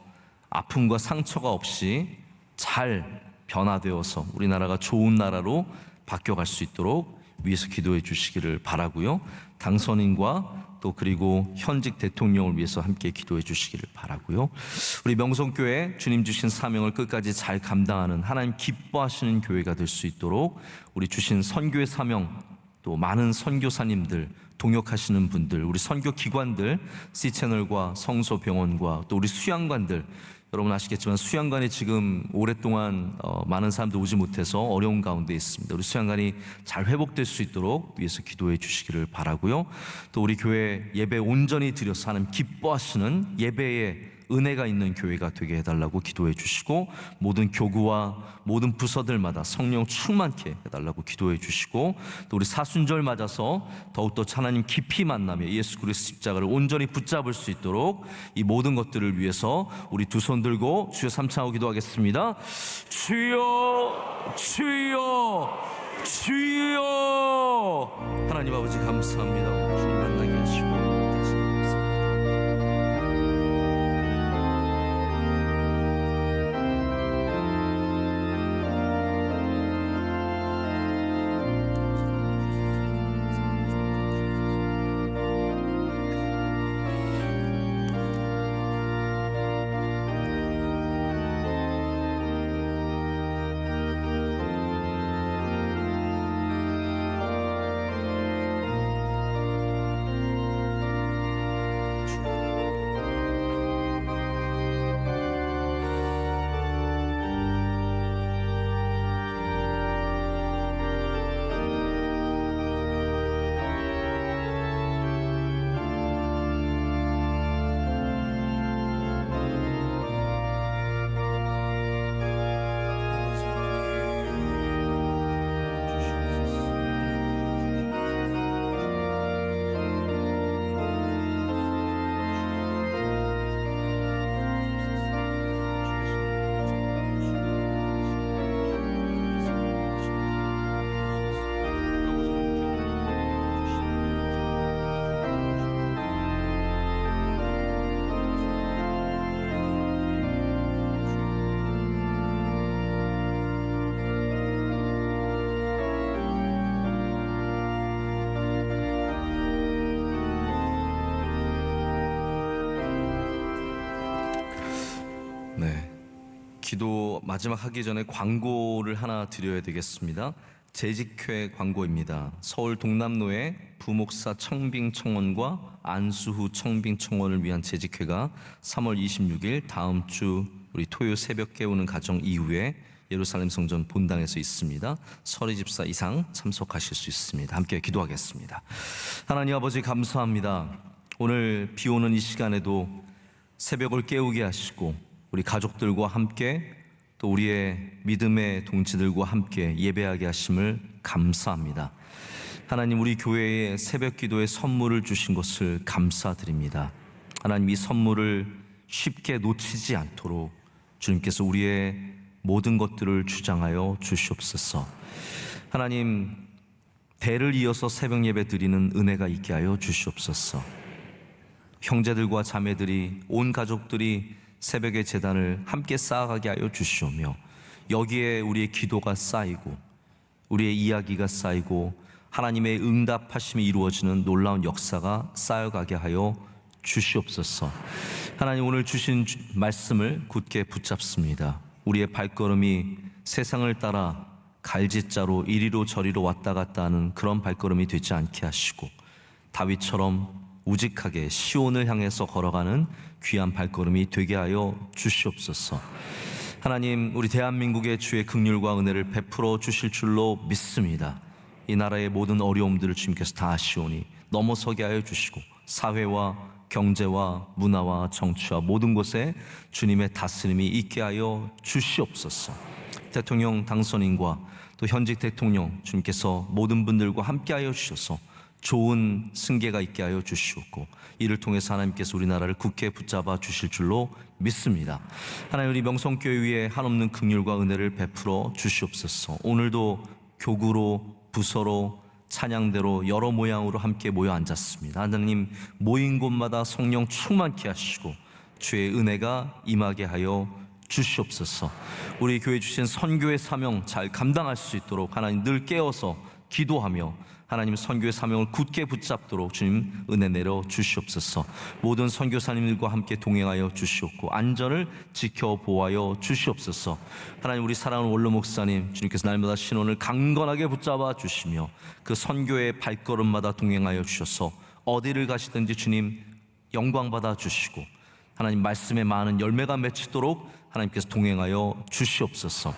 아픔과 상처가 없이 잘 변화되어서 우리나라가 좋은 나라로 바뀌어갈 수 있도록 위해서 기도해 주시기를 바라고요. 당선인과 또 그리고 현직 대통령을 위해서 함께 기도해 주시기를 바라고요. 우리 명성교회 주님 주신 사명을 끝까지 잘 감당하는 하나님 기뻐하시는 교회가 될 수 있도록 우리 주신 선교의 사명, 또 많은 선교사님들, 동역하시는 분들, 우리 선교기관들, C채널과 성소병원과 또 우리 수양관들, 여러분 아시겠지만 수양관이 지금 오랫동안 많은 사람들 오지 못해서 어려운 가운데 있습니다. 우리 수양관이 잘 회복될 수 있도록 위해서 기도해 주시기를 바라고요. 또 우리 교회 예배 온전히 드려서 하나님 기뻐하시는 예배의 은혜가 있는 교회가 되게 해달라고 기도해 주시고, 모든 교구와 모든 부서들마다 성령 충만케 해달라고 기도해 주시고, 또 우리 사순절 맞아서 더욱더 하나님 깊이 만나며 예수 그리스도 십자가를 온전히 붙잡을 수 있도록 이 모든 것들을 위해서 우리 두 손 들고 주여 삼창하고 기도하겠습니다. 주여 주여 주여. 하나님 아버지 감사합니다. 주님 만나게 하시고 기도 마지막 하기 전에 광고를 하나 드려야 되겠습니다. 재직회 광고입니다. 서울 동남로에 부목사 청빙청원과 안수후 청빙청원을 위한 재직회가 3월 26일 다음 주 우리 토요 새벽 깨우는 가정 이후에 예루살렘 성전 본당에서 있습니다. 서리 집사 이상 참석하실 수 있습니다. 함께 기도하겠습니다. 하나님 아버지 감사합니다. 오늘 비 오는 이 시간에도 새벽을 깨우게 하시고 우리 가족들과 함께 또 우리의 믿음의 동지들과 함께 예배하게 하심을 감사합니다. 하나님, 우리 교회에 새벽 기도의 선물을 주신 것을 감사드립니다. 하나님, 이 선물을 쉽게 놓치지 않도록 주님께서 우리의 모든 것들을 주장하여 주시옵소서. 하나님, 대를 이어서 새벽 예배 드리는 은혜가 있게 하여 주시옵소서. 형제들과 자매들이, 온 가족들이 새벽의 제단을 함께 쌓아가게 하여 주시오며, 여기에 우리의 기도가 쌓이고 우리의 이야기가 쌓이고 하나님의 응답하심이 이루어지는 놀라운 역사가 쌓여가게 하여 주시옵소서. 하나님, 오늘 주신 말씀을 굳게 붙잡습니다. 우리의 발걸음이 세상을 따라 갈짓자로 이리로 저리로 왔다 갔다 하는 그런 발걸음이 되지 않게 하시고, 다윗처럼 우직하게 시온을 향해서 걸어가는 귀한 발걸음이 되게 하여 주시옵소서. 하나님, 우리 대한민국의 주의 긍휼과 은혜를 베풀어 주실 줄로 믿습니다. 이 나라의 모든 어려움들을 주님께서 다 아시오니 넘어서게 하여 주시고, 사회와 경제와 문화와 정치와 모든 곳에 주님의 다스림이 있게 하여 주시옵소서. 대통령 당선인과 또 현직 대통령 주님께서 모든 분들과 함께 하여 주셔서 좋은 승계가 있게 하여 주시옵고, 이를 통해서 하나님께서 우리나라를 굳게 붙잡아 주실 줄로 믿습니다. 하나님, 우리 명성교회 위에 한없는 긍휼과 은혜를 베풀어 주시옵소서. 오늘도 교구로, 부서로, 찬양대로 여러 모양으로 함께 모여 앉았습니다. 하나님, 모인 곳마다 성령 충만케 하시고 주의 은혜가 임하게 하여 주시옵소서. 우리 교회 주신 선교의 사명 잘 감당할 수 있도록 하나님 늘 깨어서 기도하며 하나님 선교의 사명을 굳게 붙잡도록 주님 은혜 내려 주시옵소서. 모든 선교사님들과 함께 동행하여 주시옵고 안전을 지켜 보호하여 주시옵소서. 하나님, 우리 사랑하는 원로 목사님 주님께서 날마다 신원을 강건하게 붙잡아 주시며 그 선교의 발걸음마다 동행하여 주셔서 어디를 가시든지 주님 영광 받아 주시고 하나님 말씀에 많은 열매가 맺히도록 하나님께서 동행하여 주시옵소서.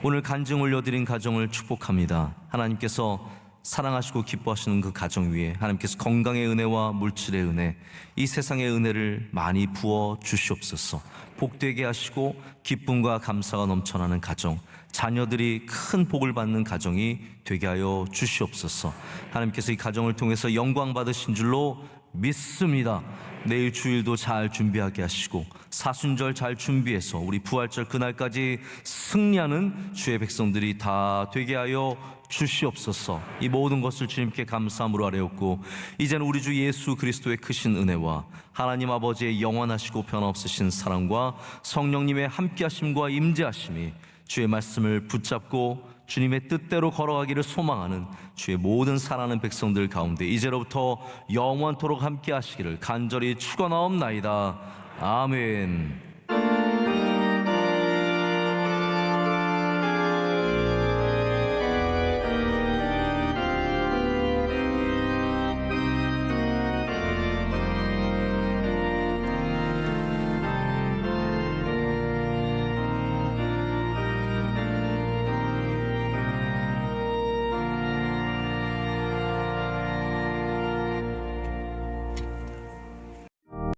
오늘 간증 올려드린 가정을 축복합니다. 하나님께서 사랑하시고 기뻐하시는 그 가정 위에 하나님께서 건강의 은혜와 물질의 은혜, 이 세상의 은혜를 많이 부어 주시옵소서. 복되게 하시고 기쁨과 감사가 넘쳐나는 가정, 자녀들이 큰 복을 받는 가정이 되게 하여 주시옵소서. 하나님께서 이 가정을 통해서 영광 받으신 줄로 믿습니다. 내일 주일도 잘 준비하게 하시고 사순절 잘 준비해서 우리 부활절 그날까지 승리하는 주의 백성들이 다 되게 하여 주시옵소서. 이 모든 것을 주님께 감사함으로 아뢰옵고, 이제는 우리 주 예수 그리스도의 크신 은혜와 하나님 아버지의 영원하시고 변함없으신 사랑과 성령님의 함께하심과 임재하심이 주의 말씀을 붙잡고 주님의 뜻대로 걸어가기를 소망하는 주의 모든 사랑하는 백성들 가운데 이제로부터 영원토록 함께 하시기를 간절히 축원하옵나이다. 아멘.